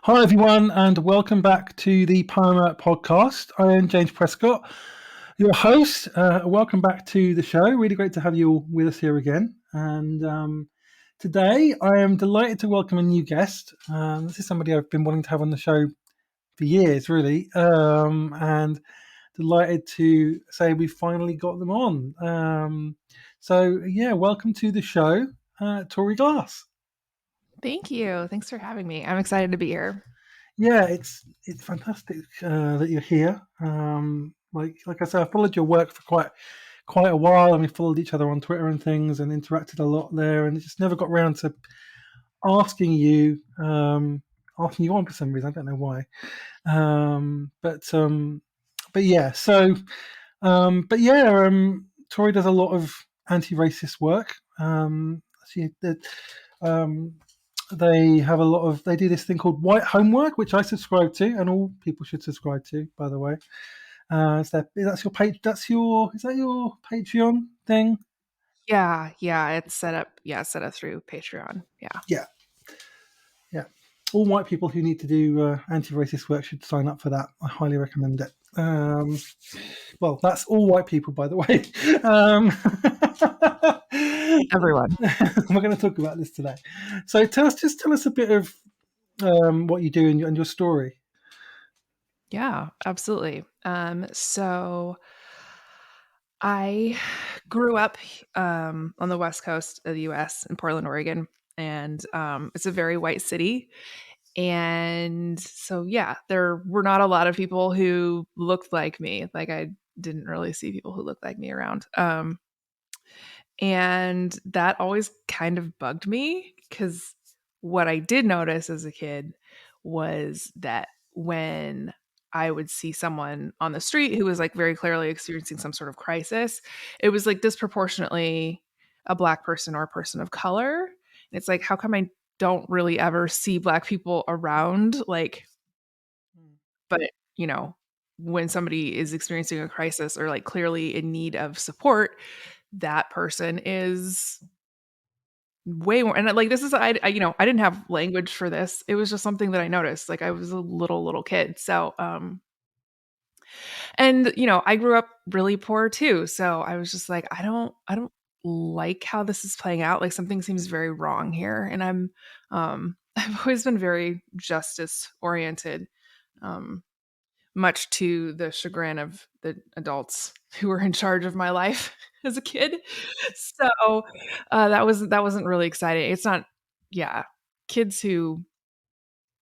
Hi, everyone, and welcome back to the Poema podcast. I am James Prescott, your host. Welcome back to the show. Really great to have you all with us here again. And today, I am delighted to welcome a new guest. This is somebody I've been wanting to have on the show for years, really, and delighted to say we finally got them on. Welcome to the show, Tori Glass. Thank you. Thanks for having me. I'm excited to be here. Yeah, it's fantastic that you're here. Like I said, I followed your work for quite a while, and we followed each other on Twitter and things, and interacted a lot there, and it just never got around to asking you asking you on for some reason. I don't know why. Um, but um, but yeah, so but yeah, Tori does a lot of anti-racist work. She did. Um, they have a lot of they do this thing called white homework, which I subscribe to, and all people should subscribe to, by the way. That's your page. Is that your Patreon thing? Yeah, it's set up. Yeah, set up through Patreon. Yeah. Yeah, yeah. All white people who need to do anti-racist work should sign up for that. I highly recommend it. Well, that's all white people, by the way. Um, Everyone. we're going to talk about this today. So tell us a bit of what you do and your story. Yeah, absolutely. So I grew up on the west coast of the US in Portland, Oregon, and it's a very white city. And so yeah, there were not a lot of people who looked like me. Like I didn't really see people who looked like me around. And that always kind of bugged me because what I did notice as a kid was that when I would see someone on the street who was like very clearly experiencing some sort of crisis, it was like disproportionately a Black person or a person of color. And it's like, how come I don't really ever see Black people around? Like, but you know, when somebody is experiencing a crisis or like clearly in need of support, that person is way more. And like this is I didn't have language for this. It was just something that I noticed. Like I was a little kid. So and I grew up really poor too. So I was just like I don't like how this is playing out. Like something seems very wrong here. And I've always been very justice oriented. Um much to the chagrin of the adults who were in charge of my life as a kid. So that wasn't really exciting. It's not, yeah, kids who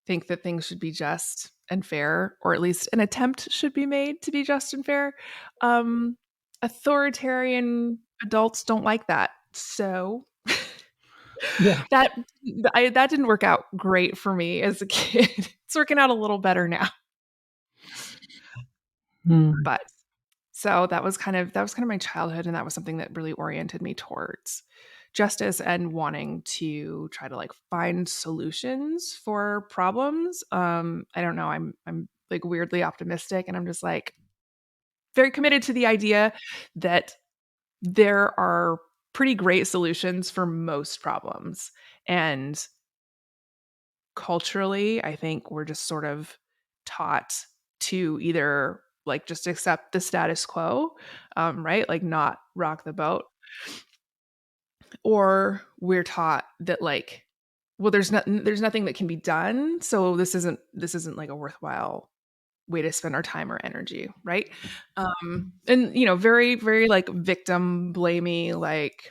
think that things should be just and fair, or at least an attempt should be made to be just and fair. Um, Authoritarian adults don't like that. So Yeah. that that didn't work out great for me as a kid. It's working out a little better now, Hmm. but so that was kind of my childhood, and that was something that really oriented me towards justice and wanting to try to like find solutions for problems. I don't know, I'm like weirdly optimistic, and I'm just like very committed to the idea that there are pretty great solutions for most problems. And culturally, I think we're just sort of taught to either like just accept the status quo, right? Like not rock the boat, or we're taught that like, well, there's nothing that can be done, so this isn't like a worthwhile way to spend our time or energy, right? And very very like victim blamey, like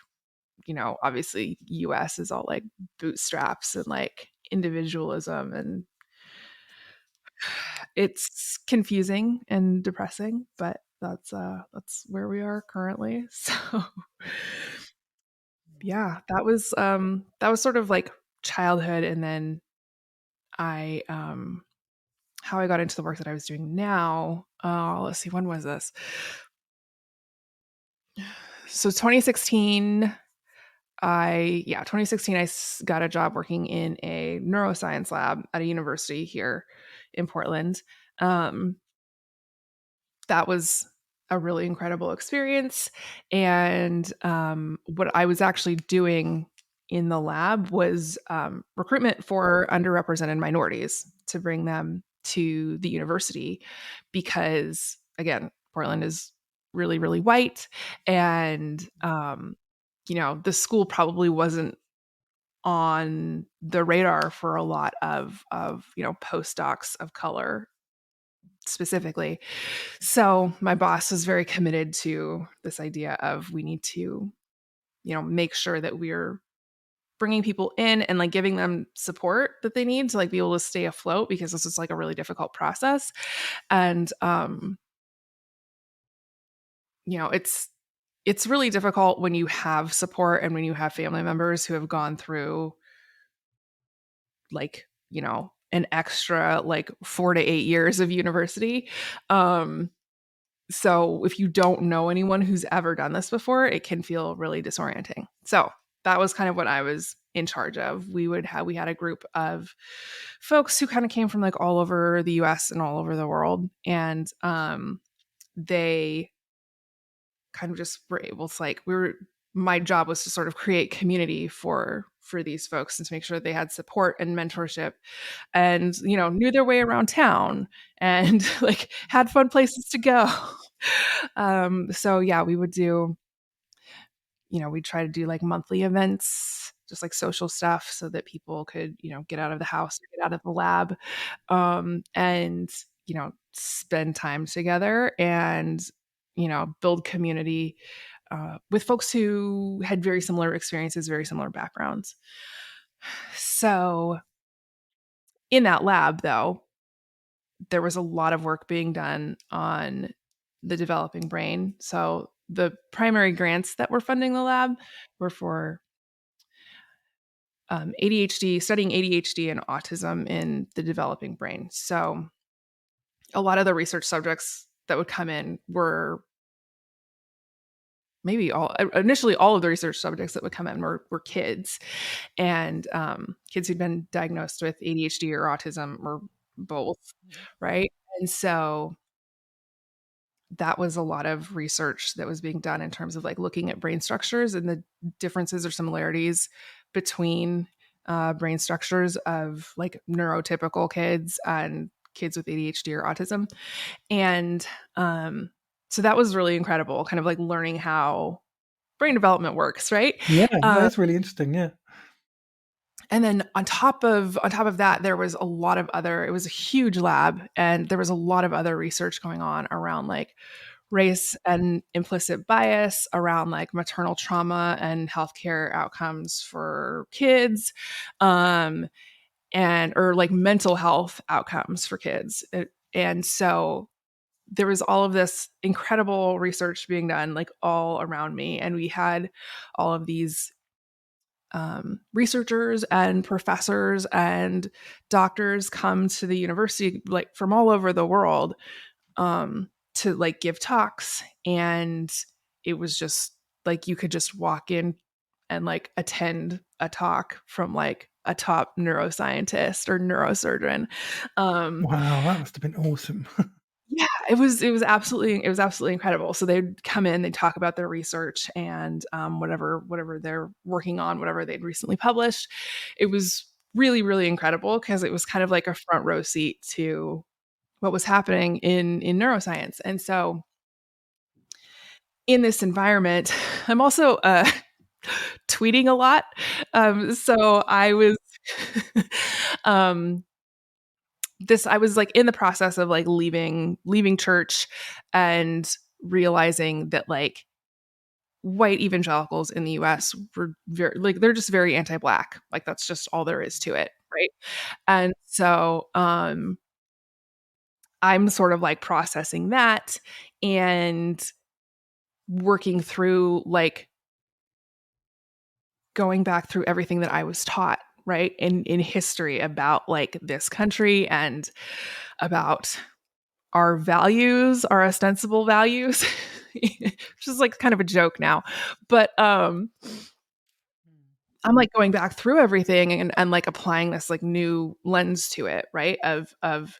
obviously US is all like bootstraps and like individualism, and it's confusing and depressing, but that's where we are currently. So yeah, that was sort of like childhood, and then I how I got into the work that I was doing now. Let's see, when was this? So 2016 I got a job working in a neuroscience lab at a university here in Portland. Um, that was a really incredible experience. And what I was actually doing in the lab was recruitment for underrepresented minorities. to bring them to the university because, again, Portland is really, really white. And, the school probably wasn't on the radar for a lot of postdocs of color specifically. So my boss was very committed to this idea of we need to, make sure that we're bringing people in and like giving them support that they need to like be able to stay afloat because this is like a really difficult process. And it's really difficult when you have support and when you have family members who have gone through like, an extra like 4 to 8 years of university. So if you don't know anyone who's ever done this before, it can feel really disorienting. So that was kind of what I was in charge of. We had a group of folks who kind of came from like all over the US and all over the world. And they kind of just were able to like my job was to sort of create community for these folks and to make sure they had support and mentorship and knew their way around town and like had fun places to go. So yeah, we would do, we'd try to do like monthly events, just like social stuff so that people could, get out of the house, get out of the lab, and, spend time together and, build community with folks who had very similar experiences, very similar backgrounds. So in that lab, though, there was a lot of work being done on the developing brain. So the primary grants that were funding the lab were for ADHD, studying ADHD and autism in the developing brain. So a lot of the research subjects that would come in were initially all of the research subjects that would come in were kids and kids who'd been diagnosed with ADHD or autism or both, right? And so that was a lot of research that was being done in terms of like looking at brain structures and the differences or similarities between brain structures of like neurotypical kids and kids with ADHD or autism. And so that was really incredible, kind of like learning how brain development works, right? Yeah, that's really interesting. Yeah. And then on top of that, there was a lot of other, it was a huge lab and there was a lot of other research going on around like race and implicit bias, around like maternal trauma and healthcare outcomes for kids, or like mental health outcomes for kids. And so there was all of this incredible research being done like all around me. And we had all of these researchers and professors and doctors come to the university like from all over the world to like give talks. And it was just like you could just walk in and like attend a talk from like a top neuroscientist or neurosurgeon. Wow, that must have been awesome. Yeah, it was absolutely incredible. So they'd come in, they'd talk about their research and whatever they're working on, whatever they'd recently published. It was really, really incredible because it was kind of like a front row seat to what was happening in neuroscience. And so in this environment, I'm also tweeting a lot. So I was um I was like in the process of like leaving church and realizing that like white evangelicals in the US were very like they're just very anti-black. Like that's just all there is to it, right? And so I'm sort of like processing that and working through like going back through everything that I was taught, right? In history about like this country and about our values, our ostensible values, which is like kind of a joke now. But I'm like going back through everything and like applying this like new lens to it, right? Of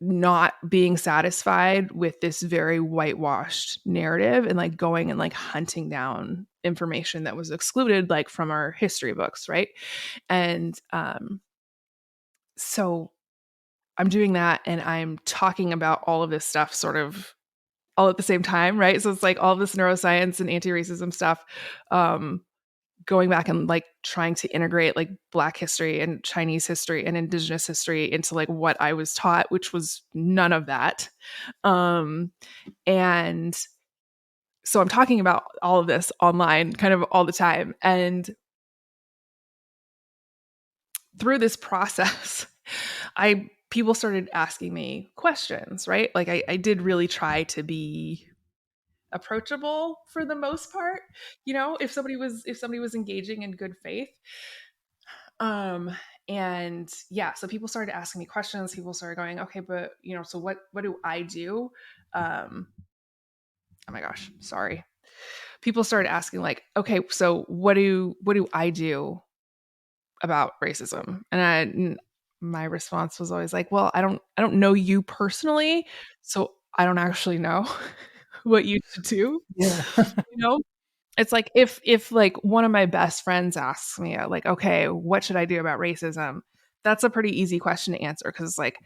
not being satisfied with this very whitewashed narrative and like going and like hunting down information that was excluded like from our history books, right? And So I'm doing that and I'm talking about all of this stuff sort of all at the same time, right? So it's like all this neuroscience and anti-racism stuff, um, going back and like trying to integrate like Black history and Chinese history and Indigenous history into like what I was taught, which was none of that. Um, and so I'm talking about all of this online kind of all the time. And through this process, I people started asking me questions, right? Like I did really try to be approachable for the most part, if somebody was engaging in good faith. Um and yeah, so people started asking me questions. People started going, okay, but so what do I do? Um oh my gosh, sorry. People started asking like, okay, so what do I do about racism? My response was always like, well, I don't know you personally, so I don't actually know what you should do. Yeah. You know, it's like if like one of my best friends asks me like, okay, what should I do about racism? That's a pretty easy question to answer because it's like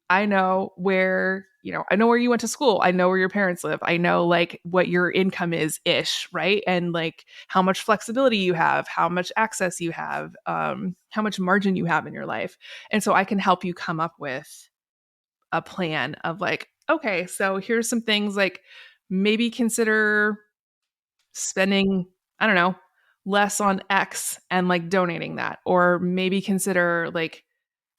I know where you went to school. I know where your parents live. I know like what your income is ish, right? And like how much flexibility you have, how much access you have, how much margin you have in your life. And so I can help you come up with a plan of like, okay, so here's some things like maybe consider spending, I don't know, less on X and like donating that, or maybe consider like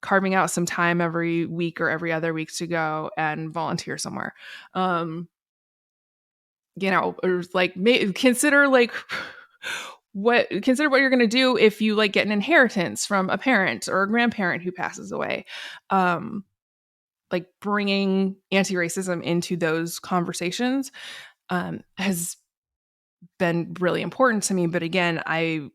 carving out some time every week or every other week to go and volunteer somewhere. Um, or like consider like consider what you're going to do if you like get an inheritance from a parent or a grandparent who passes away. Um, like bringing anti-racism into those conversations has been really important to me. But again, I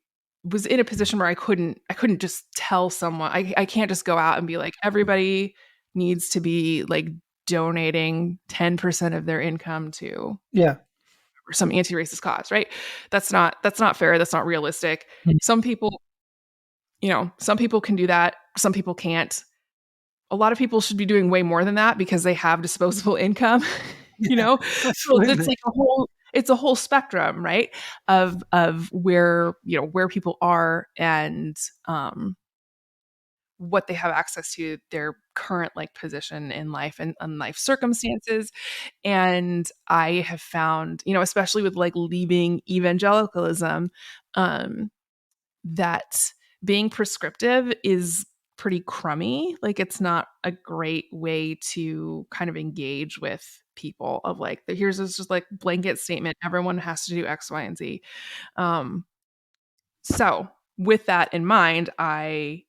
was in a position where I couldn't just tell someone. I can't just go out and be like, everybody needs to be like donating 10% of their income to Yeah. some anti-racist cause, right? That's not fair. That's not realistic. Mm. Some people, some people can do that. Some people can't. A lot of people should be doing way more than that because they have disposable income, you Yeah. know? So it's Absolutely. like a whole spectrum, right? Of where people are and what they have access to, their current like position in life and life circumstances. And I have found, especially with like leaving evangelicalism, um, that being prescriptive is pretty crummy. Like it's not a great way to kind of engage with people of like, here's this just like blanket statement. Everyone has to do X, Y, and Z. Um, so with that in mind, I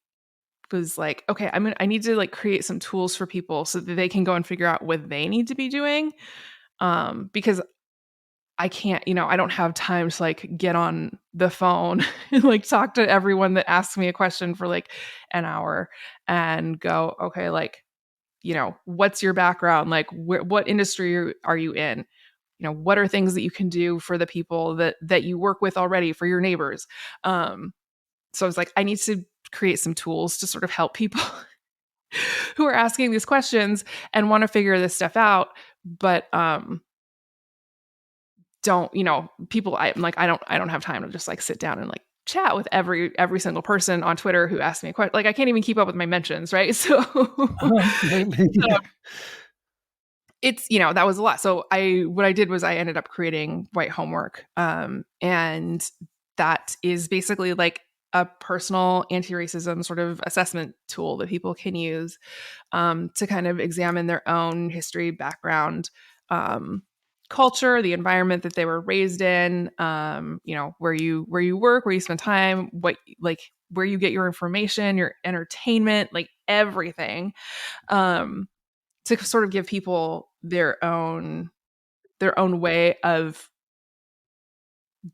was like, okay, I need to like create some tools for people so that they can go and figure out what they need to be doing. Because I can't, I don't have time to like get on the phone and like talk to everyone that asks me a question for like an hour and go, okay, like, what's your background? Like, what industry are you in? What are things that you can do for the people that you work with already, for your neighbors? So I was like, I need to create some tools to sort of help people who are asking these questions and want to figure this stuff out, but don't people I'm like I don't have time to just like sit down and like chat with every single person on Twitter who asks me a question. Like I can't even keep up with my mentions, right? So Oh, absolutely. so Yeah. it's that was a lot. So what I did was I ended up creating White Homework, and that is basically like a personal anti-racism sort of assessment tool that people can use to kind of examine their own history, background, um, culture, the environment that they were raised in, where you work, where you spend time, what like where you get your information, your entertainment, like everything, um, to sort of give people their own way of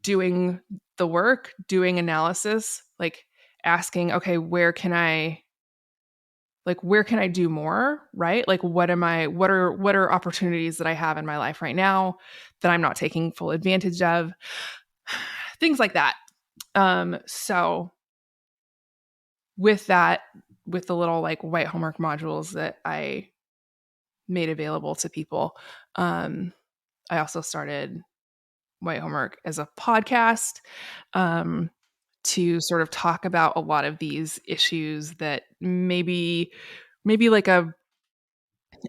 doing the work, doing analysis, like asking, okay, where can I do more, right? Like what are opportunities that I have in my life right now that I'm not taking full advantage of? Things like that. So with that, with the little like white homework modules that I made available to people. I also started White Homework as a podcast, um, to sort of talk about a lot of these issues that maybe like a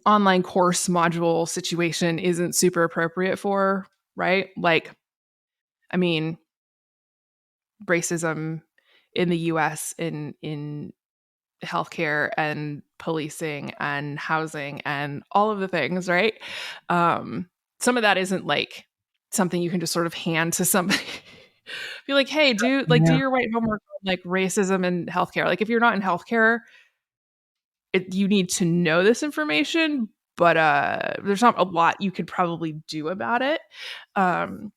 online course module situation isn't super appropriate for, right? Like, I mean, racism in the US in healthcare and policing and housing and all of the things, right? Some of that isn't like something you can just sort of hand to somebody. Be like, hey, do Yeah. your white homework on like racism and healthcare. Like if you're not in healthcare, you need to know this information, but there's not a lot you could probably do about it.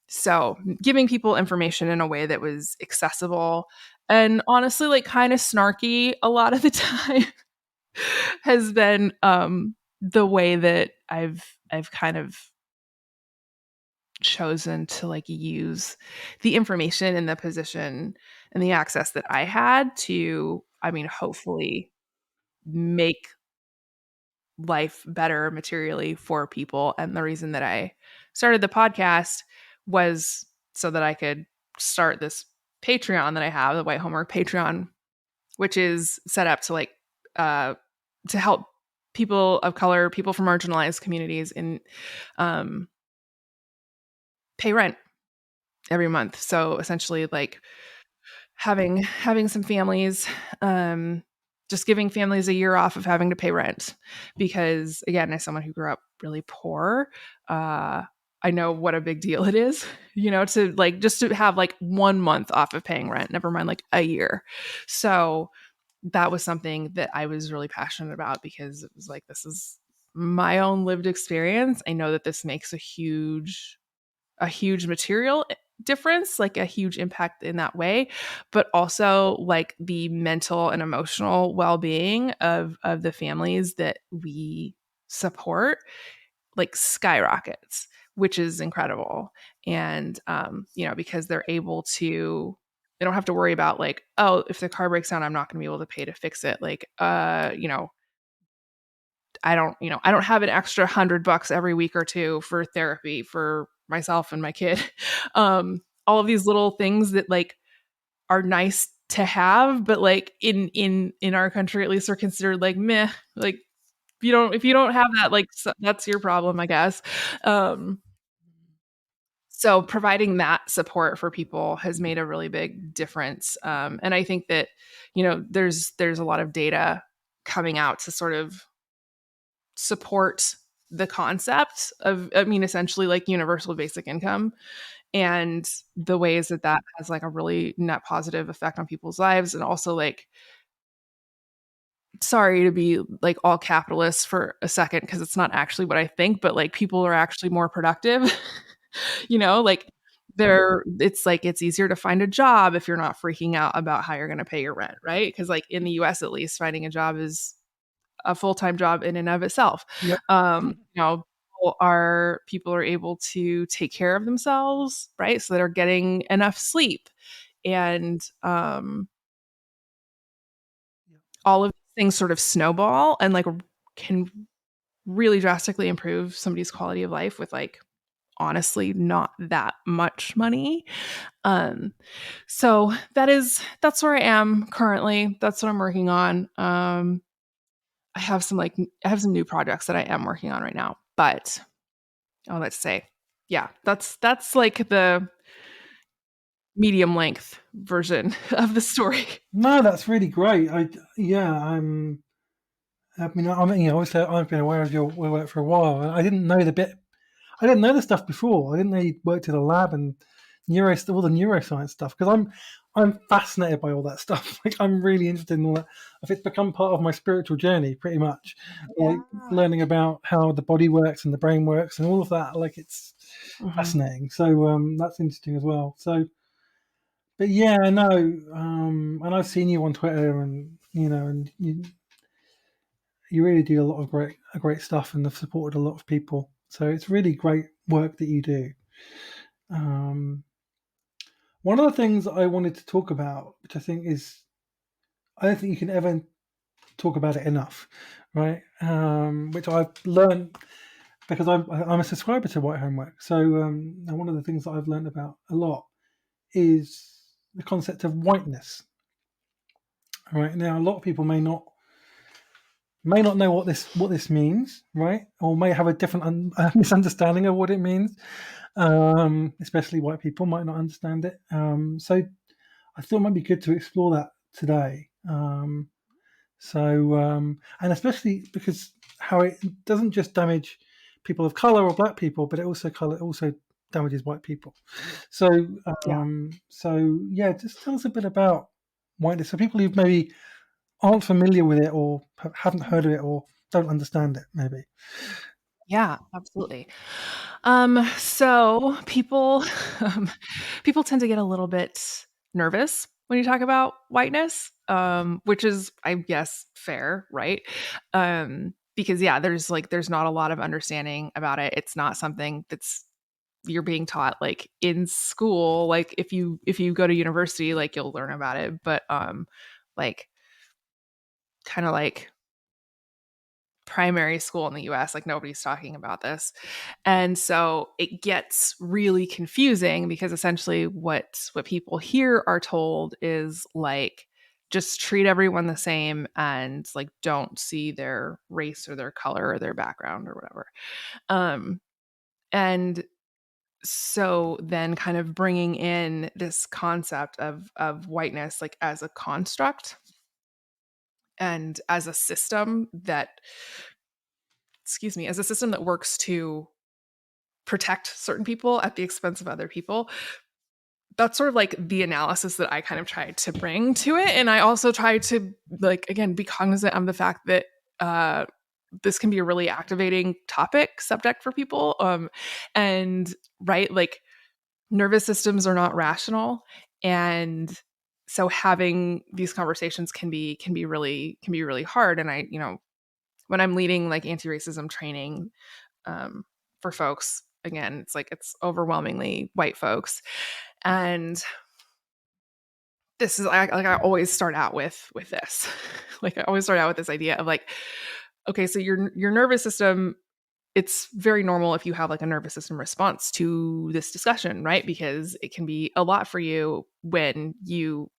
So giving people information in a way that was accessible and honestly like kind of snarky a lot of the time has been the way that I've kind of chosen to like use the information and the position and the access that I had to, I mean, hopefully make life better materially for people. And the reason that I started the podcast was so that I could start this Patreon that I have, the White Homework Patreon, which is set up to like to help people of color, people from marginalized communities in um pay rent every month. So essentially like having some families, um just giving families a year off of having to pay rent, because again, as someone who grew up really poor, I know what a big deal it is, to like just to have like 1 month off of paying rent, never mind like a year. So that was something that I was really passionate about because it was like, this is my own lived experience. I know that this makes a huge material difference, like a huge impact in that way, but also like the mental and emotional well-being of the families that we support like skyrockets, which is incredible. And because they don't have to worry about like, oh, if the car breaks down, I'm not going to be able to pay to fix it. Like, I don't have an extra $100 every week or two for therapy for myself and my kid. All of these little things that like are nice to have, but like in our country at least are considered like meh. Like if you don't have that, like that's your problem, I guess. Um, so providing that support for people has made a really big difference. And I think that there's a lot of data coming out to sort of support the concept of, I mean, essentially like universal basic income and the ways that that has like a really net positive effect on people's lives. And also like, sorry to be like all capitalists for a second, because it's not actually what I think, but like people are actually more productive, like it's like it's easier to find a job if you're not freaking out about how you're going to pay your rent, right? Because like in the US at least, finding a job is a full-time job in and of itself. Yep. People are able to take care of themselves, right? So they're getting enough sleep, and all of these things sort of snowball and like can really drastically improve somebody's quality of life with like honestly not that much money. Um, so that's where I am currently. That's what I'm working on. I have some new projects that I am working on right now, but let's say, yeah, that's like the medium length version of the story. No, that's really great. I mean, obviously I've been aware of your work for a while, and I didn't know the stuff before. I didn't know you worked in a lab and all the neuroscience stuff, because I'm fascinated by all that stuff. Like I'm really interested in all that. It's become part of my spiritual journey, pretty much. Like Yeah. learning about how the body works and the brain works and all of that. Like it's Mhm. fascinating. So that's interesting as well. So, but yeah, no, and I've seen you on Twitter, and and you really do a great stuff, and have supported a lot of people. So it's really great work that you do. Um, One of the things I wanted to talk about, which I don't think you can ever talk about it enough, right? Which I've learned because I'm a subscriber to White Homework. So and one of the things that I've learned about a lot is the concept of whiteness. Right now, a lot of people may not know what this means, right? Or may have a different misunderstanding of what it means. Especially white people might not understand it. So I thought it might be good to explore that today. And especially because how it doesn't just damage people of color or black people, but it also damages white people. So, Yeah. yeah, just tell us a bit about whiteness. So people who maybe aren't familiar with it or haven't heard of it or don't understand it, maybe. Yeah, absolutely. So people people tend to get a little bit nervous when you talk about whiteness, which is, I guess, fair, right? Because yeah, there's not a lot of understanding about it. It's not something that's you're being taught like in school. Like if you go to university, like you'll learn about it, but like kind of like primary school in the US, like nobody's talking about this. And so it gets really confusing because essentially what people here are told is like just treat everyone the same and like don't see their race or their color or their background or whatever. Um and so then kind of bringing in this concept of whiteness like as a construct and as a system that as a system that works to protect certain people at the expense of other people. That's sort of like the analysis that I kind of tried to bring to it. And I also tried to, like, again, be cognizant of the fact that this can be a really activating subject for people. And right, like nervous systems are not rational. And so having these conversations can be really hard. And I, when I'm leading like anti-racism training um, for folks, again, it's overwhelmingly white folks, and this is I always start out with this, like I always start out with this idea of like, okay, so your nervous system, it's very normal if you have like a nervous system response to this discussion, right? Because it can be a lot for you when you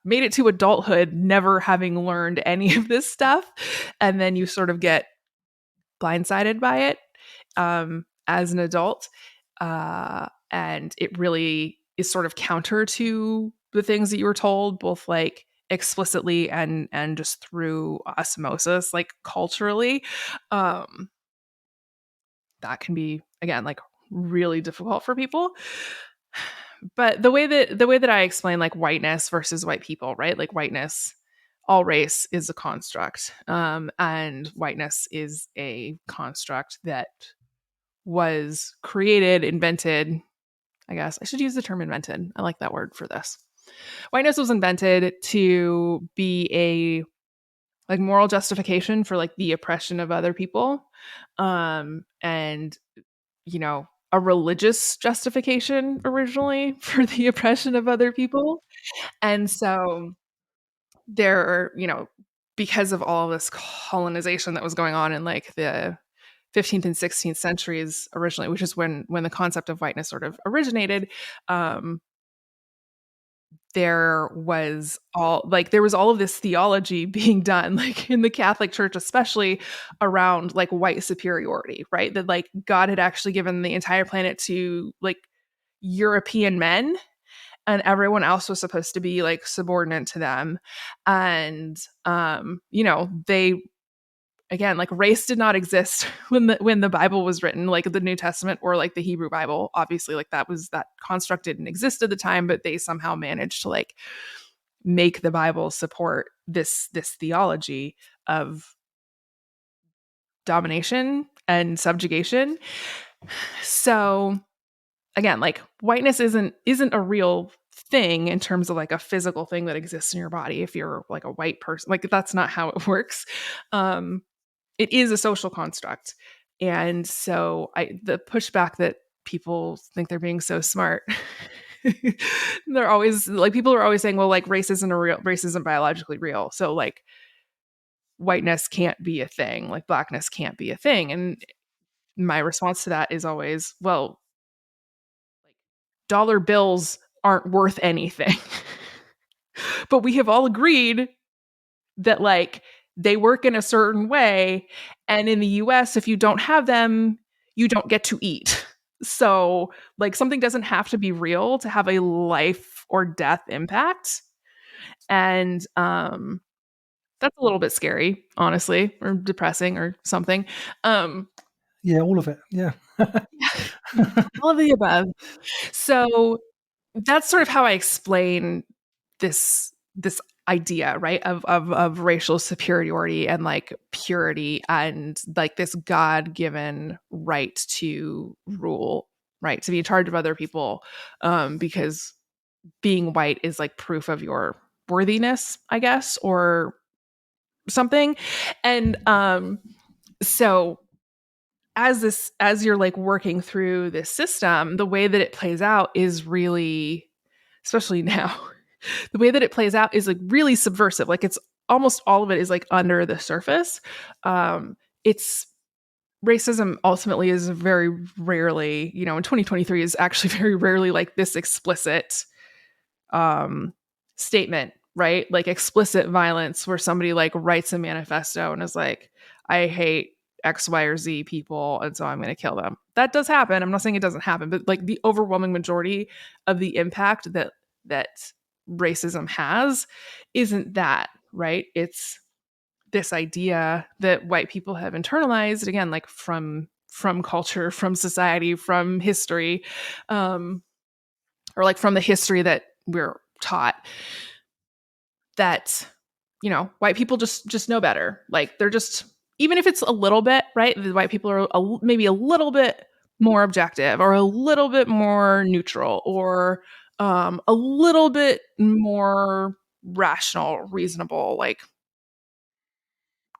made it to adulthood never having learned any of this stuff, and then you sort of get blindsided by it as an adult. And it really is sort of counter to the things that you were told, both like explicitly and just through osmosis, like culturally. Um, that can be, again, like really difficult for people. But the way that I explain like whiteness versus white people, right? Like whiteness, all race is a construct, and whiteness is a construct that was created, invented. I guess I should use the term invented. I like that word for this. Whiteness was invented to be a like moral justification for like the oppression of other people, and a religious justification originally for the oppression of other people. And so there, because of all of this colonization that was going on in like the 15th and 16th centuries originally, which is when the concept of whiteness sort of originated. um, there was all of this theology being done like in the Catholic Church, especially around like white superiority, right? That like God had actually given the entire planet to like European men, and everyone else was supposed to be like subordinate to them. And they, again, like race did not exist when the Bible was written, like the New Testament or like the Hebrew Bible. Obviously, like that construct didn't exist at the time, but they somehow managed to like make the Bible support this theology of domination and subjugation. So again, like whiteness isn't a real thing in terms of like a physical thing that exists in your body if you're like a white person. Like that's not how it works. um it is a social construct. And so the pushback that people think they're being so smart, they're always like, people are always saying, well, like race isn't biologically real. So like whiteness can't be a thing, like blackness can't be a thing. And my response to that is always, well, like dollar bills aren't worth anything. But we have all agreed that like they work in a certain way, and in the US if you don't have them, you don't get to eat. So like something doesn't have to be real to have a life or death impact. And that's a little bit scary, honestly, or depressing or something. Um Yeah, all of it. Yeah. all of the above. So that's sort of how I explain this idea, right, of racial superiority and like purity and like this God-given right to rule, right, to be in charge of other people, because being white is like proof of your worthiness, I guess, or something. And so as you're like working through this system, the way that it plays out is really, especially now, the way that it plays out is like really subversive. Like it's almost all of it is like under the surface. It's racism ultimately is very rarely, you know, in 2023 is actually very rarely like this explicit statement, right? Like explicit violence where somebody like writes a manifesto and is like, I hate X, Y, or Z people, and so I'm going to kill them. That does happen. I'm not saying it doesn't happen, but like the overwhelming majority of the impact that racism has isn't that, right? It's this idea that white people have internalized, again, like from culture, from society, from history, or like from the history that we're taught, that you know white people just know better. Like they're just, even if it's a little bit, right, the white people are maybe a little bit more objective or a little bit more neutral or a little bit more rational, reasonable, like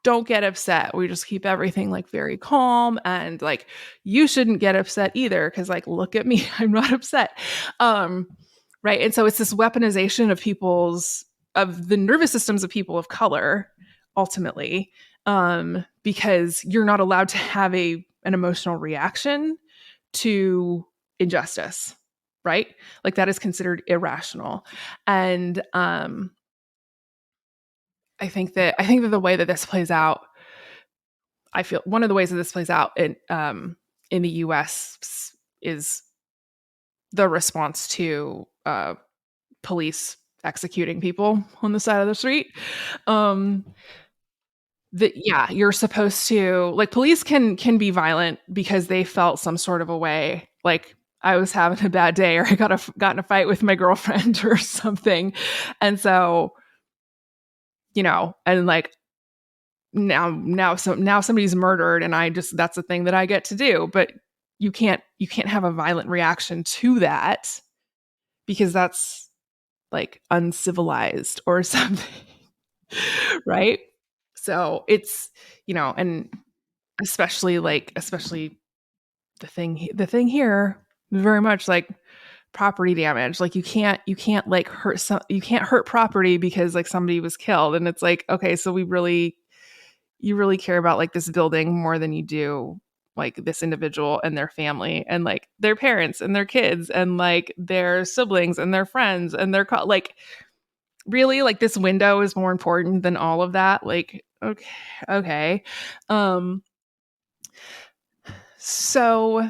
don't get upset. We just keep everything like very calm, and like you shouldn't get upset either because like look at me, I'm not upset. Um right. And so it's this weaponization of people's, of the nervous systems of people of color ultimately, because you're not allowed to have an emotional reaction to injustice, right? Like that is considered irrational. And I think that the way that this plays out, I feel one of the ways that this plays out in the US is the response to police executing people on the side of the street. Um, that yeah, you're supposed to, like, police can be violent because they felt some sort of a way, like I was having a bad day or I got in a fight with my girlfriend or something, and so you know, and like now somebody's murdered and I just, that's the thing that I get to do, but you can't have a violent reaction to that because that's like uncivilized or something. Right? So it's, you know, and especially the thing here very much like property damage. Like you can't like you can't hurt property because like somebody was killed, and it's like, okay, so you really care about like this building more than you do like this individual and their family and like their parents and their kids and like their siblings and their friends and their like really, like this window is more important than all of that. Like okay. um so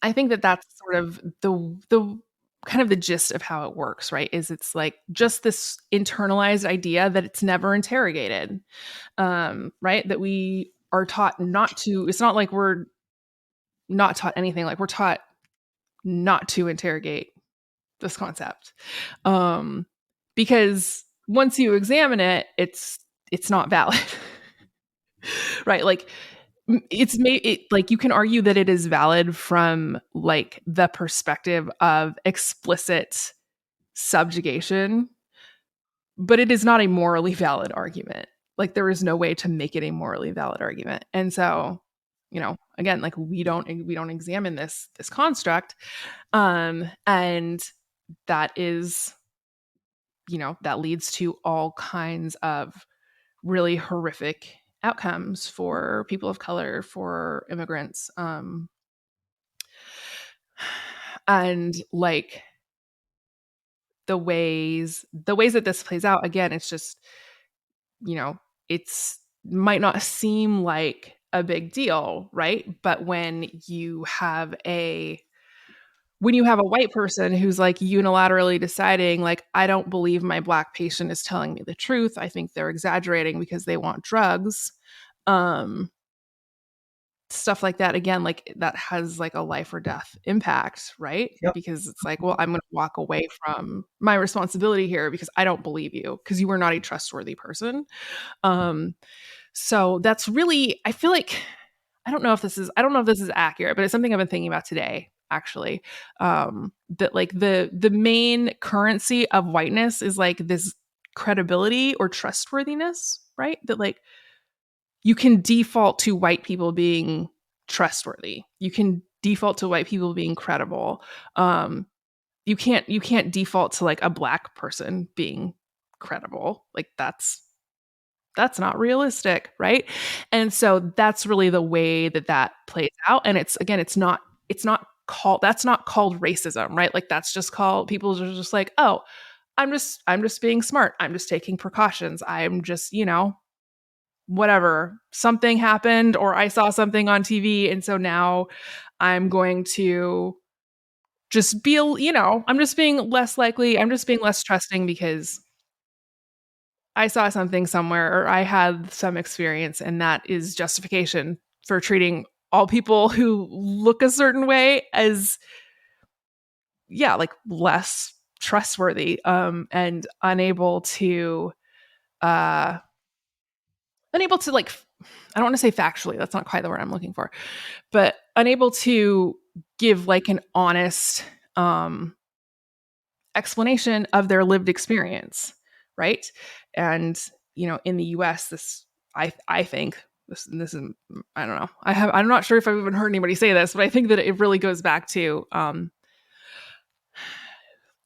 I think that that's sort of the kind of the gist of how it works, right? Is it's like just this internalized idea that it's never interrogated, right? That we are taught not to. It's not like we're not taught anything. Like we're taught not to interrogate this concept, um, because once you examine it, it's not valid, right? Like it's made it, like you can argue that it is valid from like the perspective of explicit subjugation, but it is not a morally valid argument. Like there is no way to make it a morally valid argument. And so, you know, again, like we don't examine this construct, and that is, you know, that leads to all kinds of really horrific outcomes for people of color, for immigrants. And like the ways that this plays out, again, it's just, you know, it's might not seem like a big deal, right? But when you have a white person who's like unilaterally deciding, like, I don't believe my black patient is telling me the truth, I think they're exaggerating because they want drugs, um stuff like that, again, like that has like a life or death impact, right? Yep. Because it's like, well, I'm going to walk away from my responsibility here because I don't believe you because you are not a trustworthy person. um so that's really, I feel like, I don't know if this is accurate, but it's something I've been thinking about today, actually. That like the main currency of whiteness is like this credibility or trustworthiness, right? That like you can default to white people being trustworthy. You can default to white people being credible. Um, you can't default to like a black person being credible. Like that's not realistic, right? And so that's really the way that that plays out. And it's, again, it's not called, that's not called racism, right? Like that's just called, people are just like, oh, I'm just being smart. I'm just taking precautions. I'm just, whatever, something happened or I saw something on TV. And so now I'm going to just be, I'm just being less likely. I'm just being less trusting because I saw something somewhere or I had some experience, and that is justification for treating all people who look a certain way as, yeah, like less trustworthy, and uh unable to like, I don't want to say factually, that's not quite the word I'm looking for, but unable to give like an honest um explanation of their lived experience, right? And in the US, this, I think this is, I don't know. I'm not sure if I've even heard anybody say this, but I think that it really goes back to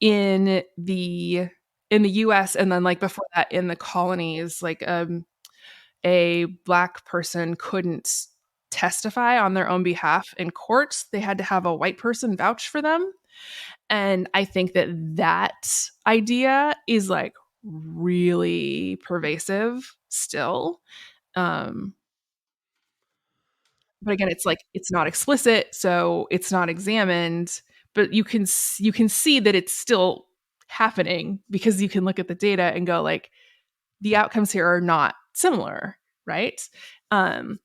in the US, and then like before that in the colonies, like a black person couldn't testify on their own behalf in court. They had to have a white person vouch for them. And I think that that idea is like really pervasive still. Um, but again, it's like it's not explicit, so it's not examined, but you can see that it's still happening because you can look at the data and go like the outcomes here are not similar, right? Um,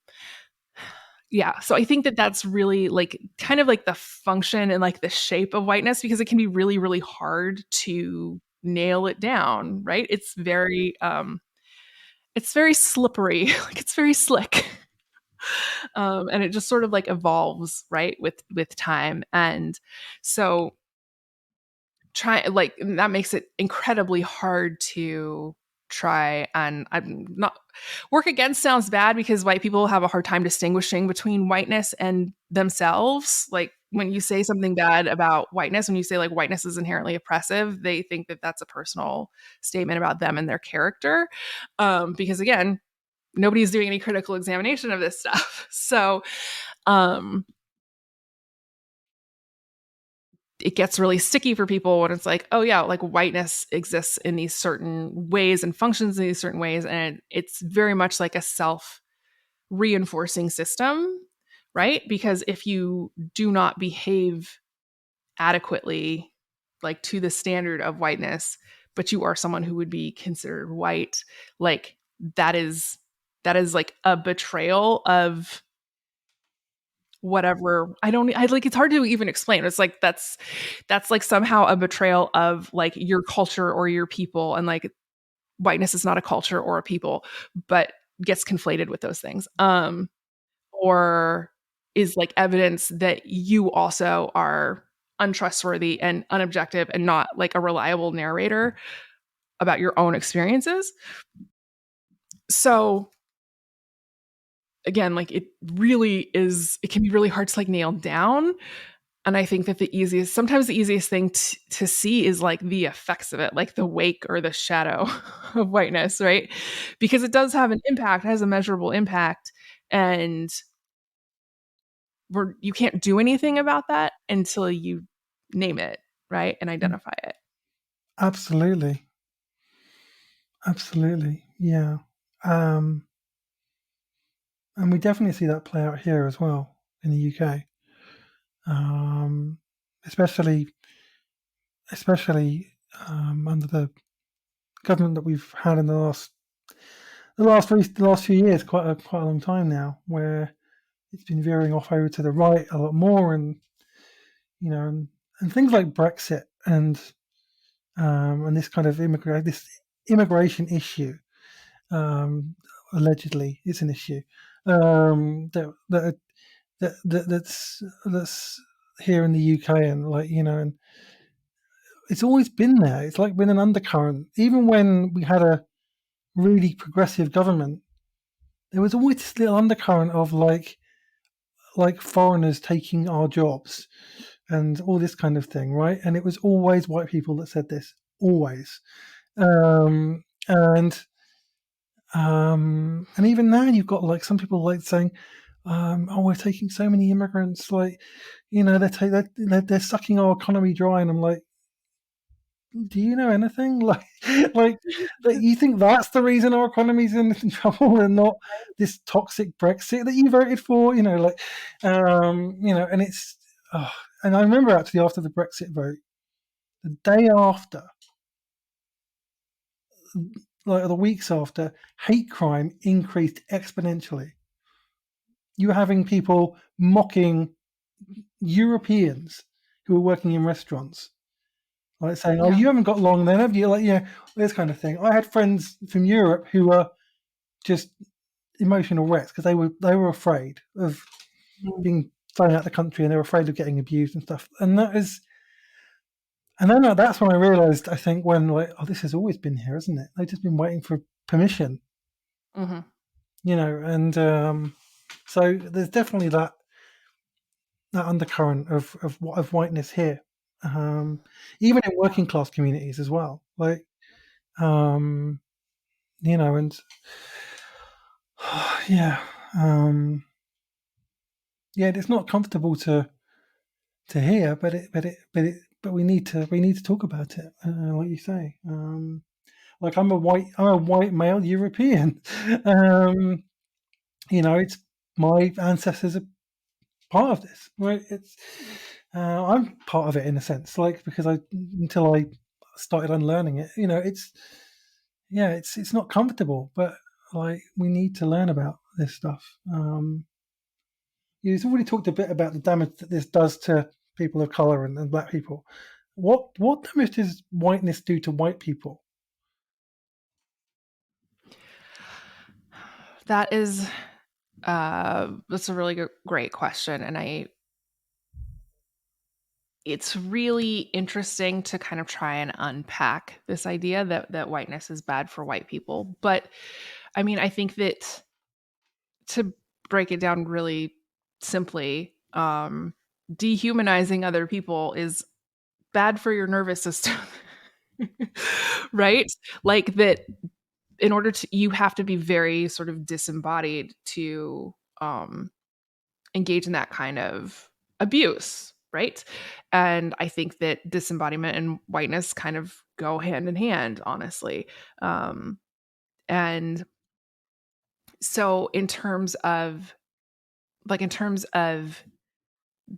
yeah, so I think that that's really like kind of like the function and like the shape of whiteness, because it can be really really hard to nail it down, right? It's very slippery, like it's very slick. And it just sort of like evolves, right, with time. And so try like that makes it incredibly hard to try and, I'm not, work against sounds bad because white people have a hard time distinguishing between whiteness and themselves. Like when you say something bad about whiteness, when you say like whiteness is inherently oppressive, they think that that's a personal statement about them and their character, because again, nobody's doing any critical examination of this stuff. So um it gets really sticky for people when it's like, oh yeah, like whiteness exists in these certain ways and functions in these certain ways, and it's very much like a self reinforcing system, right? Because if you do not behave adequately, like to the standard of whiteness, but you are someone who would be considered white, like that is that is like a betrayal of whatever. I like, it's hard to even explain. It's like that's like somehow a betrayal of like your culture or your people, and like whiteness is not a culture or a people, but gets conflated with those things. Or is like evidence that you also are untrustworthy and unobjective and not like a reliable narrator about your own experiences. So again, like it can be really hard to like nail down. And I think that sometimes the easiest thing to see is like the effects of it, like the wake or the shadow of whiteness, right? Because it does have an impact, it has a measurable impact. And you can't do anything about that until you name it, right? And Mm. identify it. Absolutely. Absolutely. Yeah. Um, and we definitely see that play out here as well in the UK. Um, especially under the government that we've had in the last few years, quite a long time now, where it's been veering off over to the right a lot more, and and things like Brexit and this kind of immigration issue, um, allegedly is an issue, that's here in the UK, and and it's always been there. It's like been an undercurrent. Even when we had a really progressive government, there was always this little undercurrent of like foreigners taking our jobs and all this kind of thing, right? And it was always white people that said this, always. And even now you've got like some people like saying, "Oh, we're taking so many immigrants, like they're sucking our economy dry," and I'm like, do you know anything? Like, like you think that's the reason our economy's in trouble and not this toxic Brexit that you voted for? And it's, oh, and I remember actually after the Brexit vote, the day after, like the weeks after, hate crime increased exponentially. You were having people mocking Europeans who were working in restaurants, like saying, "Oh, Yeah. you haven't got long then, have you?" Like, this kind of thing. I had friends from Europe who were just emotional wrecks because they were afraid of being thrown out of the country, and they were afraid of getting abused and stuff. And then that's when I realised, I think, when like, oh, this has always been here, isn't it? They've just been waiting for permission, Mm-hmm. and so there's definitely that undercurrent of whiteness here, even in working class communities as well. Like, um, and yeah, um, yeah, it's not comfortable to hear, but we need to talk about it, like you say. Like I'm a white male European. um, it's my ancestors are part of this, right? I'm part of it in a sense, like because I until I started unlearning it. It's not comfortable, but like we need to learn about this stuff. You've already talked a bit about the damage that this does to people of color and black people. What damage does whiteness do to white people? That is that's a really great question, and it's really interesting to kind of try and unpack this idea that whiteness is bad for white people. But I mean, I think that to break it down really simply, dehumanizing other people is bad for your nervous system. Right? Like that in order to you have to be very sort of disembodied to engage in that kind of abuse, right? And I think that disembodiment and whiteness kind of go hand in hand, honestly. And so in terms of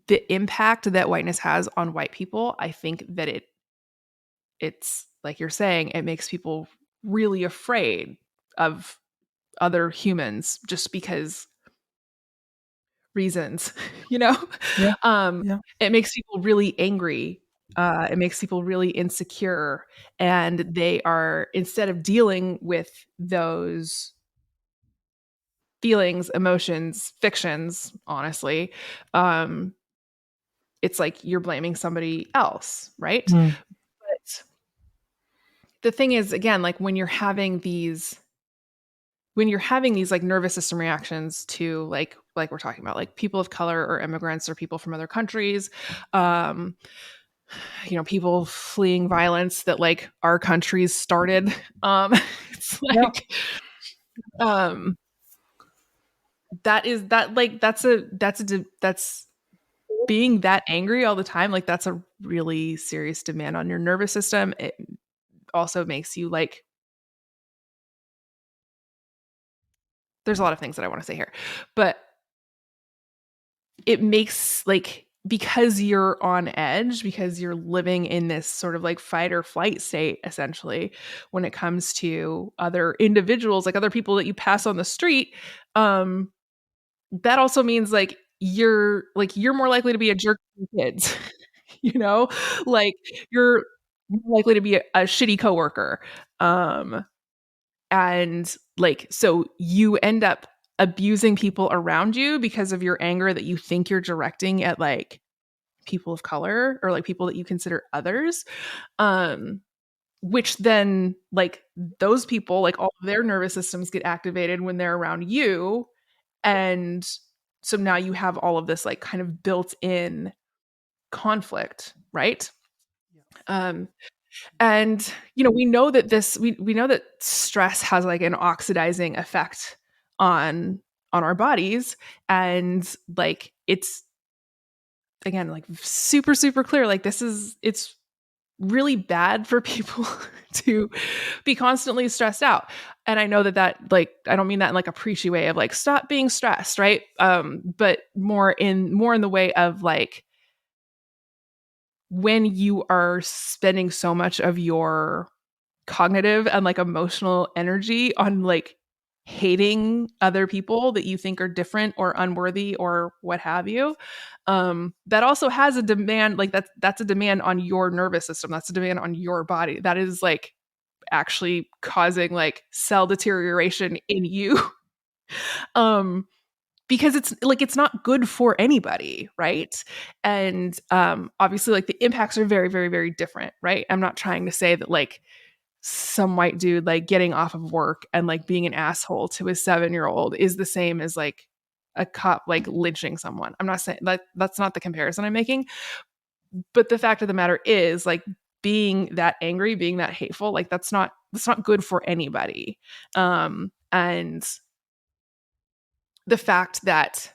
the impact that whiteness has on white people, I think that it's like you're saying, it makes people really afraid of other humans just because reasons, you know? Yeah, Um, yeah. it makes people really angry. It makes people really insecure. And they are, instead of dealing with those feelings, emotions, fictions, honestly, um, it's like you're blaming somebody else, right? Mm, But the thing is, again, like when you're having these when you're having these like nervous system reactions to like we're talking about like people of color or immigrants or people from other countries, um people fleeing violence that like our countries started, it's Yeah. like um that is that like that's being that angry all the time, like that's a really serious demand on your nervous system. It also makes you like, there's a lot of things that I want to say here, but it makes like, because you're on edge, because you're living in this sort of like fight or flight state essentially when it comes to other individuals, like other people that you pass on the street, um that also means like you're more likely to be a jerk to your kids. you know like you're more likely to be a shitty coworker, um and like so you end up abusing people around you because of your anger that you think you're directing at like people of color or like people that you consider others, um which then like those people, like all of their nervous systems get activated when they're around you. And so now you have all of this like kind of built in conflict, right? um and we know that we know that stress has like an oxidizing effect on our bodies. And like it's, again, like super super clear, like it's really bad for people to be constantly stressed out. And I know that like I don't mean that in like a preachy way of like stop being stressed, right? But more in the way of like when you are spending so much of your cognitive and like emotional energy on like hating other people that you think are different or unworthy or what have you, that also has a demand, like that's a demand on your nervous system, that's a demand on your body, that is like actually causing like cell deterioration in you. um because it's like it's not good for anybody, right? And obviously like the impacts are very very very different, right? I'm not trying to say that like some white dude like getting off of work and like being an asshole to his 7-year-old is the same as like a cop like lynching someone. I'm not saying that, that's not the comparison I'm making. But the fact of the matter is like being that angry, being that hateful, like that's not good for anybody. And the fact that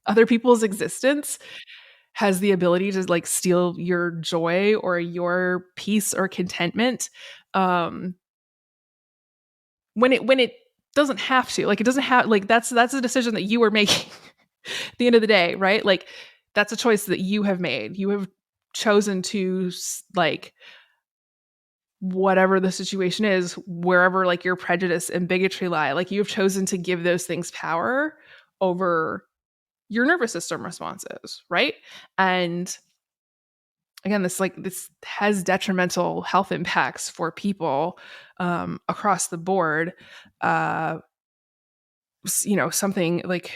other people's existence has the ability to like steal your joy or your peace or contentment, um when it doesn't have to, like it doesn't have, like that's a decision that you are making at the end of the day, right? Like that's a choice that you have made. You have chosen to like whatever the situation is, wherever like your prejudice and bigotry lie, like you have chosen to give those things power over your nervous system responses, right? And again, this has detrimental health impacts for people, across the board. uh Something like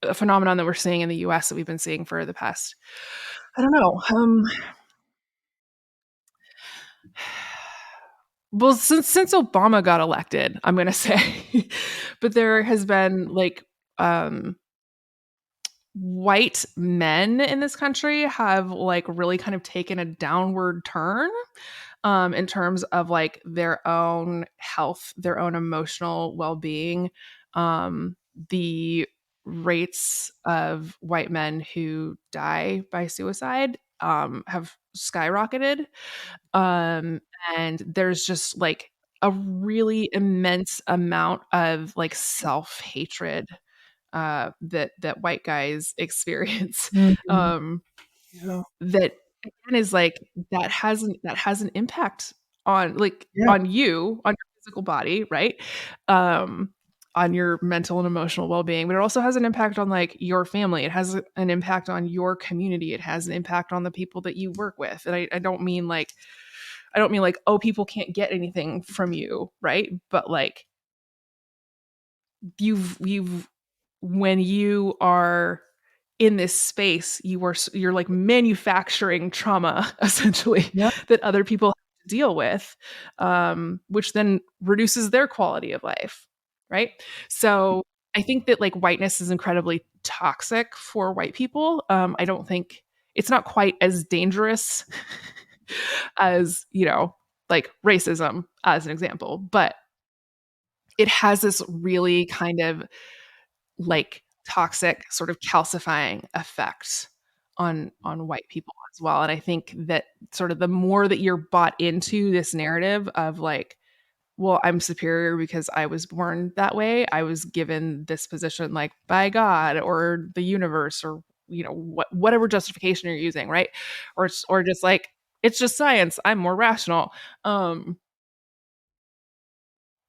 a phenomenon that we're seeing in the US that we've been seeing for the past, I don't know, well, since Obama got elected, I'm gonna say. But there has been like, um white men in this country have like really kind of taken a downward turn, in terms of like their own health, their own emotional well-being. The rates of white men who die by suicide, have skyrocketed. um, and there's just like a really immense amount of like self-hatred, that white guys experience. Mhm. um, Yeah. that again is like that has an impact on like Yeah. on you, on your physical body, right? um on your mental and emotional well-being, but it also has an impact on like your family, it has an impact on your community, it has an impact on the people that you work with. And I don't mean like, oh, people can't get anything from you, right? But like you've when you are in this space, you're like manufacturing trauma essentially Yeah. that other people have to deal with, which then reduces their quality of life. right? So I think that like whiteness is incredibly toxic for white people. I don't think it's not quite as dangerous as, like racism as an example, but it has this really kind of like toxic sort of calcifying effect on white people as well. And I think that sort of the more that you're bought into this narrative of like, well, I'm superior because I was born that way. I was given this position like by God or the universe or whatever justification you're using, right? Or just like it's just science. I'm more rational.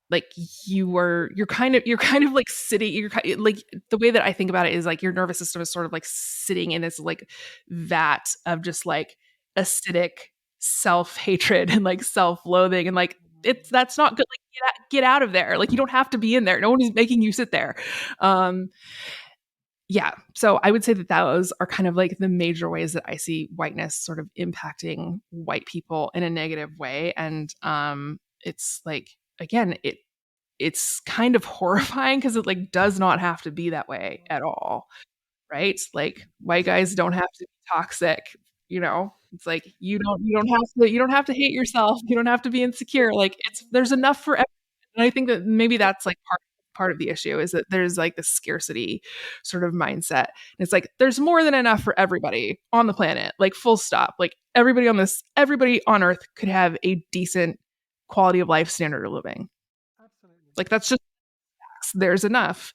Like you're kind of like sitting like the way that I think about it is like your nervous system is sort of like sitting in this like vat of just like acidic self-hatred and like self-loathing and like it's that's not good, like get out of there, like you don't have to be in there, no one is making you sit there. um yeah, so I would say that those are kind of like the major ways that I see whiteness sort of impacting white people in a negative way. And it's like again it's kind of horrifying because it like does not have to be that way at all, right? Like white guys don't have to be toxic, It's like you don't have to hate yourself, you don't have to be insecure. Like there's enough for everyone. And I think that maybe that's like part of the issue is that there's like this scarcity sort of mindset. And it's like there's more than enough for everybody on the planet, like full stop. Like everybody on earth could have a decent quality of life standard of living. Absolutely. Like that's just there's enough.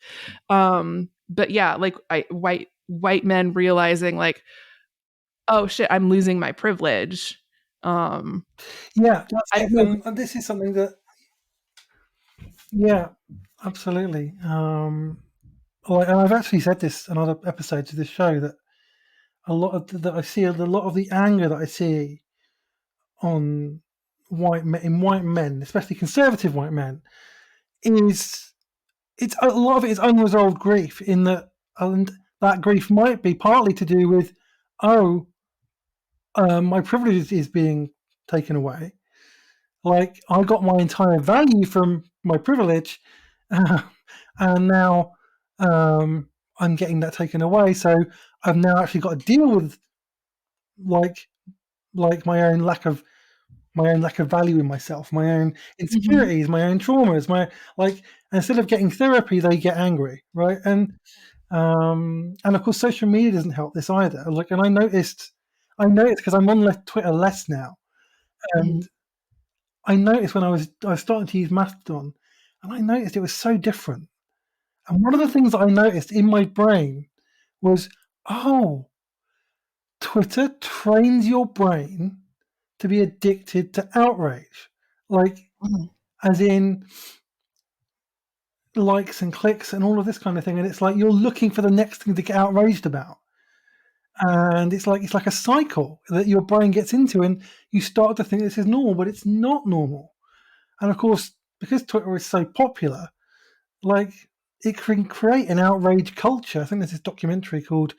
But yeah, like white men realizing like, oh shit, I'm losing my privilege. Um, Yeah, that's I it. don't know. And this is something that, yeah, absolutely. And I've actually said this in other episodes of this show that a lot of that I see a lot of the anger that I see on white men, especially conservative white men, is it's a lot of it is unresolved grief. In that, and that grief might be partly to do with, oh, my privilege is being taken away. Like I got my entire value from my privilege, uh, and now um, I'm getting that taken away. So I've now actually got to deal with like like my own lack of value in myself, my own Mhm. insecurities, my own traumas, my like. Instead of getting therapy, they get angry, right? And of course, social media doesn't help this either. Like, and I noticed because I'm on Twitter less now, Mhm. and I noticed when I was starting to use Mastodon, and I noticed it was so different. And one of the things that I noticed in my brain was, oh, Twitter trains your brain to be addicted to outrage, like Mhm. as in likes and clicks and all of this kind of thing. And it's like you're looking for the next thing to get outraged about. And it's like a cycle that your brain gets into, and you start to think this is normal, but it's not normal. And of course, because Twitter is so popular, like it can create an outrage culture. I think there's this documentary called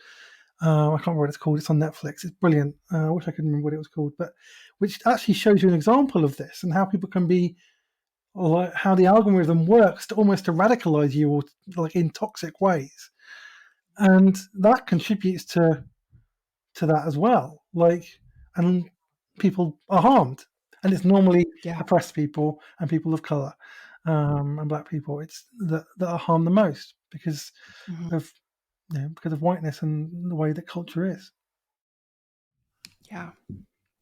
I can't remember what it's called. It's on Netflix. It's brilliant. I wish I could remember what it was called, but which actually shows you an example of this and how people can be, or like how the algorithm works to almost to radicalize you or like in toxic ways, and that contributes to that as well. Like, and people are harmed, and it's normally Yeah. oppressed people and people of color, and black people. It's that are harmed the most because Mhm. of because of whiteness and the way that culture is. Yeah.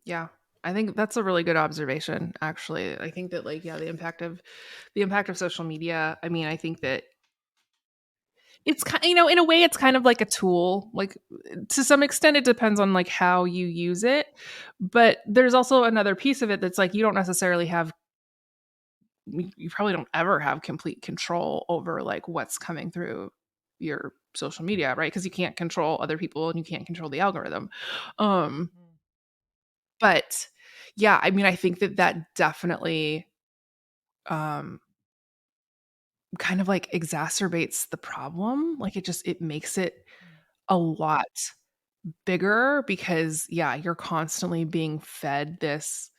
Yeah. I think that's a really good observation, actually. I think that like, yeah, the impact of social media. I mean, I think that it's kind in a way it's kind of like a tool. Like to some extent it depends on like how you use it. But there's also another piece of it that's like you don't necessarily have you probably don't ever have complete control over like what's coming through your social media, right? Because you can't control other people and you can't control the algorithm. Um, but yeah, I mean, I think that that definitely um, kind of like exacerbates the problem. Like it makes it a lot bigger because yeah, you're constantly being fed this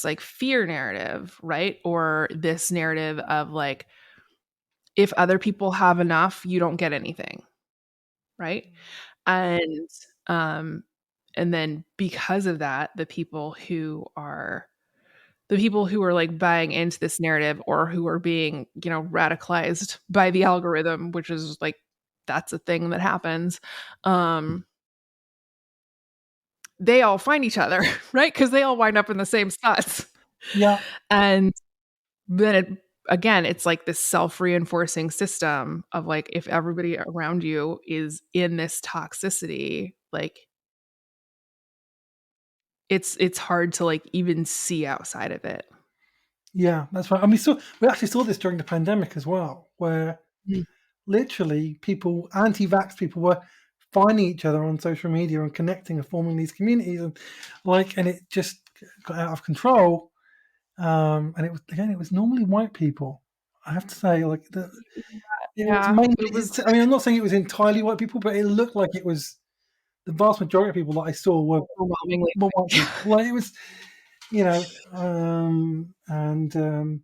like fear narrative, right? Or this narrative of like if other people have enough, you don't get anything, right? And um and then because of that, the people who are like buying into this narrative or who are being, radicalized by the algorithm, which is like that's a thing that happens. Um they all find each other, right? Because they all wind up in the same spots. Yeah, And then again, it's like this self-reinforcing system of like if everybody around you is in this toxicity, like it's hard to like even see outside of it. yeah, that's right. And we actually saw this during the pandemic as well, where Mm. literally people, anti-vax people, were finding each other on social media and connecting and forming these communities, and it just got out of control. And it was normally white people. I have to say, it was Yeah, mainly. it was I mean, I'm not saying it was entirely white people, but it looked like it was the vast majority of people that I saw overwhelmingly. were white people. Like it was, you know, and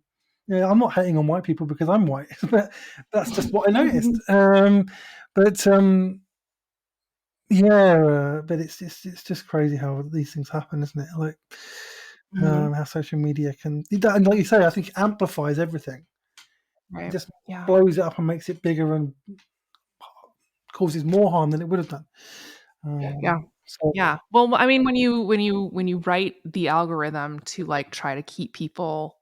yeah, I'm not hating on white people because I'm white, but that's just what I noticed. But Yeah, but it's just crazy how these things happen, isn't it? Like Mhm. how social media can, and like you say, I think it amplifies everything. It Right. just Yeah. blows it up and makes it bigger and causes more harm than it would have done. Yeah. So Yeah. Well, I mean, when you write the algorithm to like try to keep people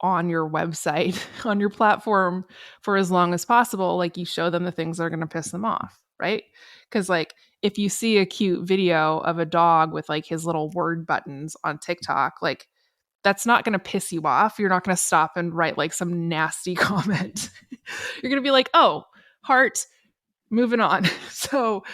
on your website, on your platform for as long as possible, like you show them the things that are going to piss them off, right? Cuz like if you see a cute video of a dog with like his little word buttons on TikTok, like that's not going to piss you off. You're not going to stop and write like some nasty comment. You're going to be like, "Oh, heart, moving on." So,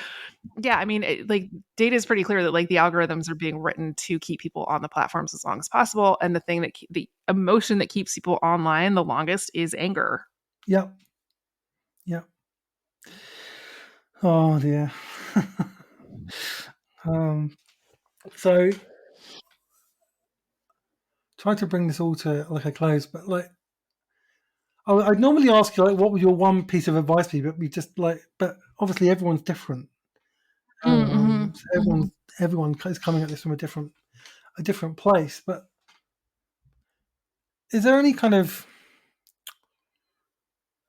yeah, I mean, like data is pretty clear that like the algorithms are being written to keep people on the platforms as long as possible, and the thing that the emotion that keeps people online the longest is anger. yeah, yeah. Oh dear. um, so try to bring this all to like a close, but like I'd normally ask you like what would your one piece of advice be, but we just but obviously everyone's different. Mm-hmm. So Hmm. everyone is coming at this from a different place. But is there any kind of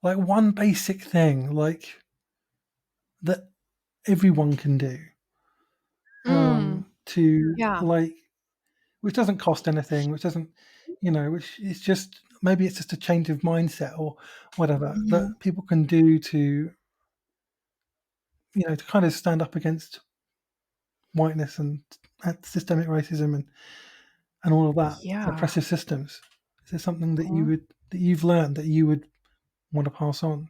like one basic thing like that everyone can do Mm, to yeah. which doesn't cost anything, which doesn't, which is just maybe it's just a change of mindset or whatever that Mhm. people can do to to kind of stand up against whiteness and systemic racism and all of that and Yeah. oppressive systems. Is there something Mhm. that you've learned that you would want to pass on?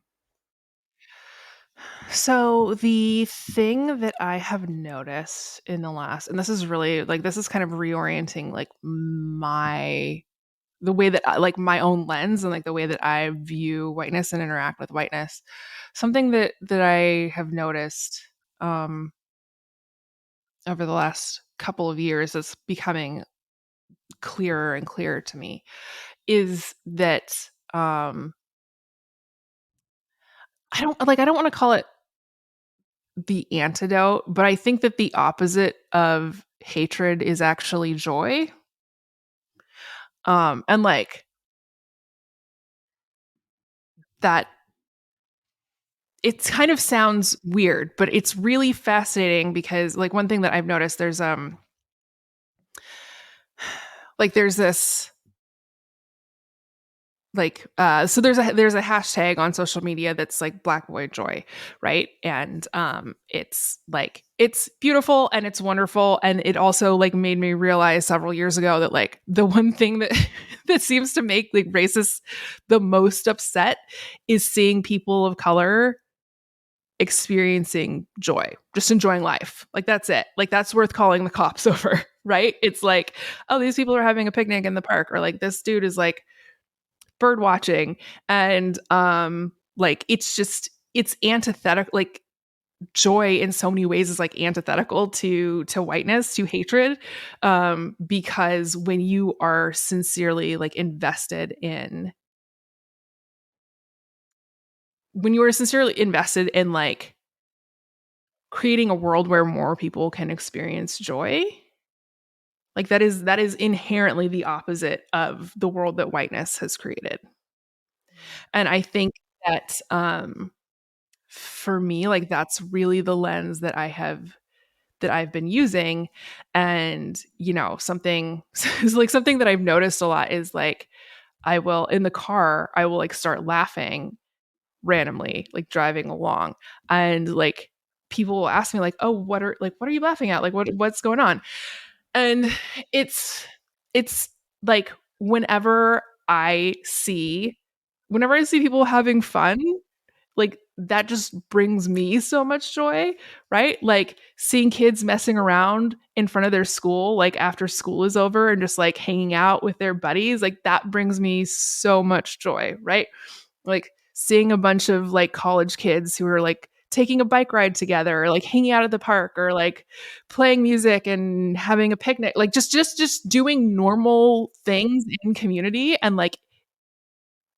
So the thing that I have noticed in the last, and this is really like this is kind of reorienting like the way that like my own lens and like the way that I view whiteness and interact with whiteness. Something that I have noticed um over the last couple of years that's becoming clearer and clearer to me is that I don't want to call it the antidote, but I think that the opposite of hatred is actually joy. And like that it kind of sounds weird, but it's really fascinating because like one thing that I've noticed there's this so there's a hashtag on social media that's like black boy joy, right? And it's like it's beautiful and it's wonderful, and it also like made me realize several years ago that like the one thing that that seems to make like racists the most upset is seeing people of color experiencing joy, just enjoying life. Like that's it. Like that's worth calling the cops over, right? It's like, oh, these people are having a picnic in the park, or like this dude is like bird watching, and like it's antithetical. Like joy in so many ways is like antithetical to whiteness, to hatred, because when you are sincerely like invested in when you are sincerely invested in like creating a world where more people can experience joy, like that is inherently the opposite of the world that whiteness has created. And I think that for me, like that's really the lens that I've been using. And, you know, something like something that I've noticed a lot is like I will in the car, I will like start laughing randomly, like driving along. And like people will ask me like, "Oh, what are you laughing at? Like what's going on?" And it's it's like I see whenever I see people having fun, like that just brings me so much joy, right? Like seeing kids messing around in front of their school, like after school is over and just like hanging out with their buddies, like that brings me so much joy, right? Like seeing a bunch of like college kids who are like taking a bike ride together or like hanging out at the park or like playing music and having a picnic, like just doing normal things in community and like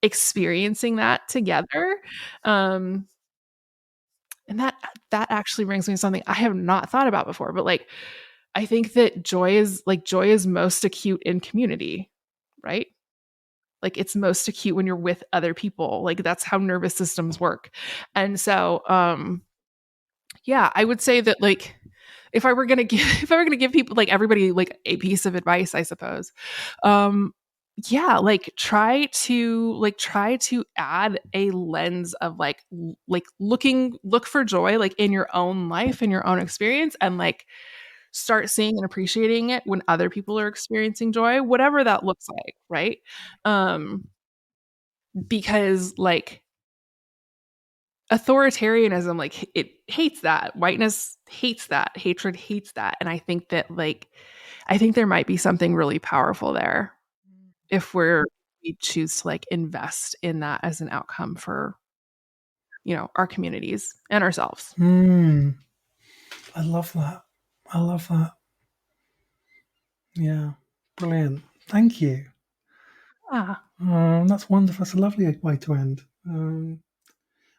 experiencing that together. um and that actually brings me to something I have not thought about before, but like I think that joy is most acute in community, right? Like it's most acute when you're with other people. Like that's how nervous systems work. And so yeah, I would say that like if I were going to give if I were going to give people like everybody like a piece of advice, I suppose. Um yeah, try to add a lens of like look for joy like in your own life, in your own experience, and like start seeing and appreciating it when other people are experiencing joy, whatever that looks like, right? Um because like authoritarianism, like it hates that, whiteness hates that, hatred hates that, and I think that like I think there might be something really powerful there if we choose to like invest in that as an outcome for, you know, our communities and ourselves. Mm, I love that. I love that. Yeah, brilliant. Thank you. Ah. That's wonderful. That's a lovely way to end.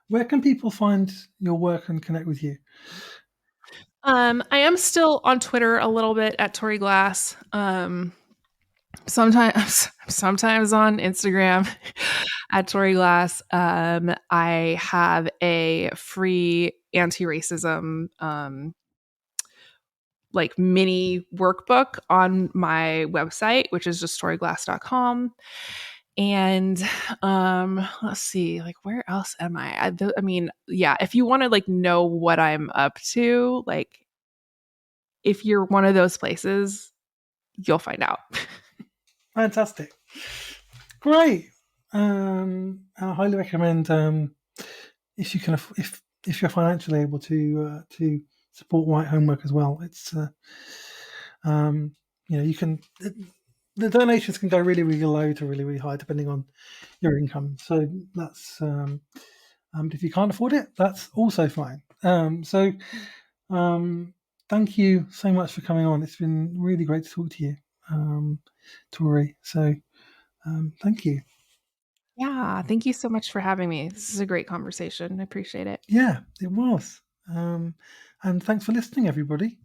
Where can people find your work and connect with you? I am still on Twitter a little bit at Tori Glass. Sometimes sometimes on Instagram at Tori Glass. I have a free anti-racism like mini workbook on my website, which is just toryglass.com. And let's see, like where else am I mean, yeah, if you want to like know what I'm up to, like if you're one of those places, you'll find out. Fantastic. Great. I highly recommend if you can if you're financially able to support white homework as well. It's you can the donations can go really really low to really really high depending on your income. So that's if you can't afford it, that's also fine. Um, thank you so much for coming on. It's been really great to talk to you, Tori. So thank you. Yeah, thank you so much for having me. This is a great conversation. I appreciate it. Yeah, it was. And thanks for listening, everybody.